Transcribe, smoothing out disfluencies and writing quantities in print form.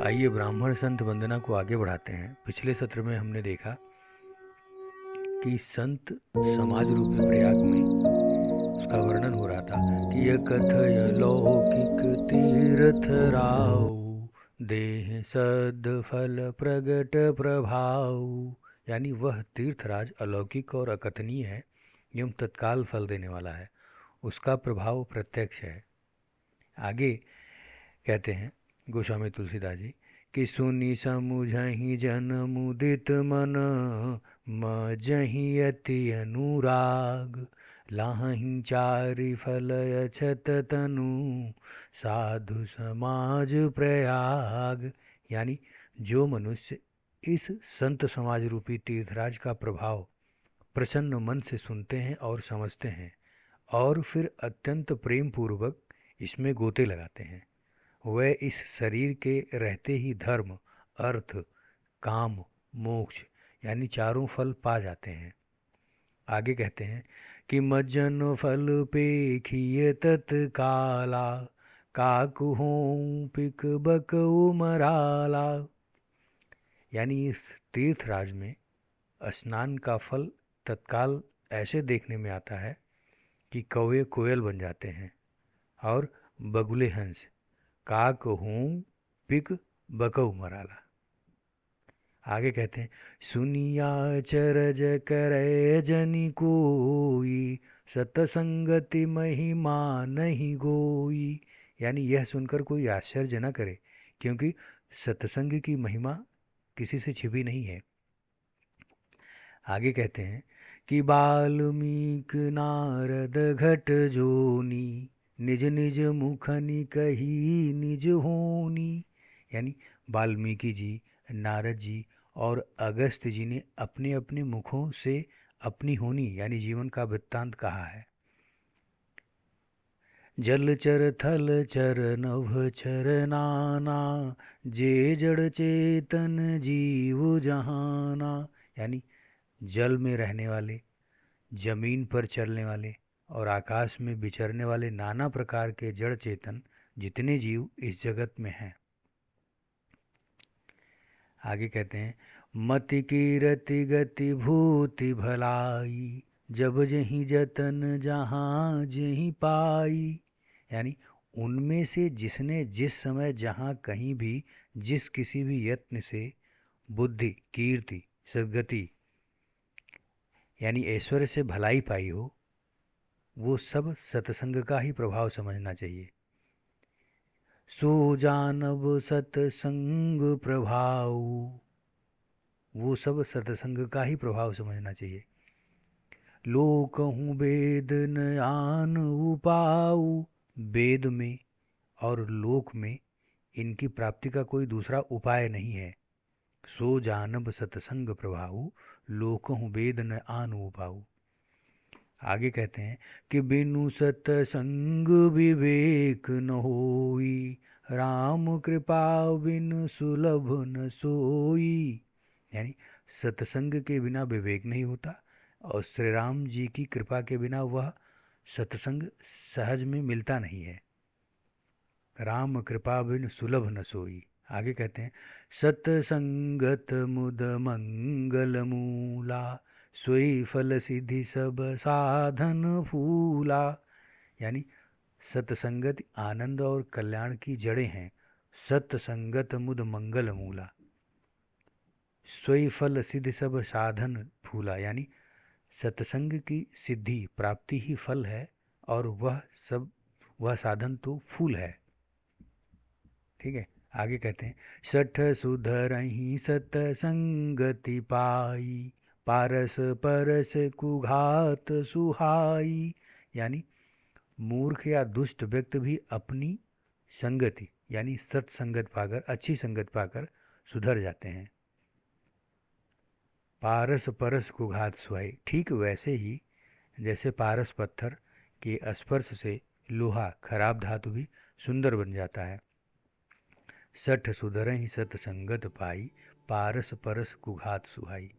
आइए ब्राह्मण संत वंदना को आगे बढ़ाते हैं। पिछले सत्र में हमने देखा कि संत समाज रूपी प्रयाग में उसका वर्णन हो रहा था कि यह कथय लौकिक तीर्थ राव देह सद फल प्रगट प्रभाव, यानी वह तीर्थराज अलौकिक और अकथनीय है एवं तत्काल फल देने वाला है, उसका प्रभाव प्रत्यक्ष है। आगे कहते हैं गोस्वामी तुलसीदास जी कि सुनि समुझहि जन मुदित मन मजहि अति अनुराग लाहि चारि फल अछत तनु साधु समाज प्रयाग, यानी जो मनुष्य इस संत समाज रूपी तीर्थराज का प्रभाव प्रसन्न मन से सुनते हैं और समझते हैं और फिर अत्यंत प्रेम पूर्वक इसमें गोते लगाते हैं, वह इस शरीर के रहते ही धर्म, अर्थ, काम, मोक्ष यानी चारों फल पा जाते हैं। आगे कहते हैं कि मज्जन फल पेखिय तत्काला काकु हों पिक बक उमराला, यानी इस तीर्थराज में स्नान का फल तत्काल ऐसे देखने में आता है कि कौवे कोयल बन जाते हैं और बगुले हंस, काक हूँ पिक बकऊ मराला। आगे कहते हैं सुनिया चरज करे जनि कोई सतसंगति महिमा नहीं गोई, यानी यह सुनकर कोई आश्चर्य न करे क्योंकि सत्संग की महिमा किसी से छिपी नहीं है। आगे कहते हैं कि वाल्मीकि नारद घट जोनी निज निज मुखनि कही निज होनी, यानी वाल्मीकि जी, नारद जी और अगस्त्य जी ने अपने अपने मुखों से अपनी होनी यानी जीवन का वृत्तांत कहा है। जल चर थल चर नभ चर नाना जे जड़ चेतन जीव जहाना, यानी जल में रहने वाले, जमीन पर चलने वाले और आकाश में विचरने वाले नाना प्रकार के जड़ चेतन जितने जीव इस जगत में हैं। आगे कहते हैं मति की रति गति भूति भलाई जब जहीं जतन जहाँ जहीं पाई, यानी उनमें से जिसने जिस समय जहाँ कहीं भी जिस किसी भी यत्न से बुद्धि, कीर्ति, सद्गति यानी ऐश्वर्य से भलाई पाई हो, वो सब सत्संग का ही प्रभाव समझना चाहिए। सो जानब सत्संग प्रभाव, वो सब सत्संग का ही प्रभाव समझना चाहिए। लोक हूँ वेद नयान उपाऊ, वेद में और लोक में इनकी प्राप्ति का कोई दूसरा उपाय नहीं है। सो जानब सत्संग प्रभाव लोक हूँ वेद न आन उपाऊ। आगे कहते हैं कि बिनु सत्संग विवेक न होई राम कृपा बिन सुलभ न सोई, यानी सत्संग के बिना विवेक नहीं होता और श्री राम जी की कृपा के बिना वह सत्संग सहज में मिलता नहीं है। राम कृपा बिन सुलभ न सोई। आगे कहते हैं सत्संगत मुद मंगल मूला सोई फल सिद्धि सब साधन फूला, यानी सत्संगत आनंद और कल्याण की जड़ें हैं। सत्संगत मुद मंगल मूला सोई फल सिद्धि सब साधन फूला, यानी सत्संग की सिद्धि प्राप्ति ही फल है और वह साधन तो फूल है। ठीक है। आगे कहते हैं सठ सुधरहि सतसंगति पाई पारस परस कुघात सुहाई, यानी मूर्ख या दुष्ट व्यक्ति भी अपनी संगति यानी सत्संगत पाकर, अच्छी संगत पाकर सुधर जाते हैं। पारस परस कुघात सुहाई, ठीक वैसे ही जैसे पारस पत्थर के स्पर्श से लोहा खराब धातु भी सुंदर बन जाता है। सठ सुधरहि सतसंगत पाई पारस परस कुघात सुहाई,